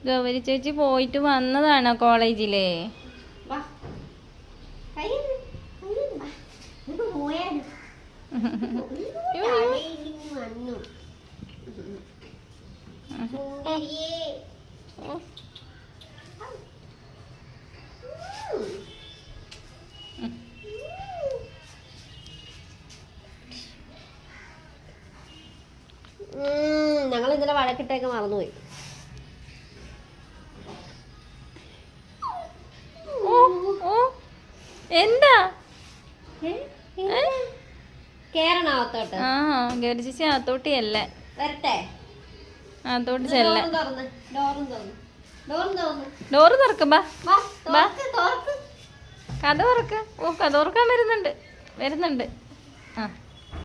ഗൗരി ചേച്ചി പോയിട്ട് വന്നതാണോ കോളേജില്? ഞങ്ങൾ ഇന്നലെ വഴക്കിട്ടേക്ക് മറന്നുപോയി. എന്താ കേറണാവത്തോട്ട്? ആ ഗൗരി ചേച്ചി അകത്തോട്ടിയല്ല, വരട്ടെ. അകത്തോട്ട് ചെല്ല. ഡോറ് ഡോറ് തുറക്ക്, ബാ കഥ തുറക്ക്. ഓ കഥ തുറക്കാൻ വരുന്നുണ്ട്. ആ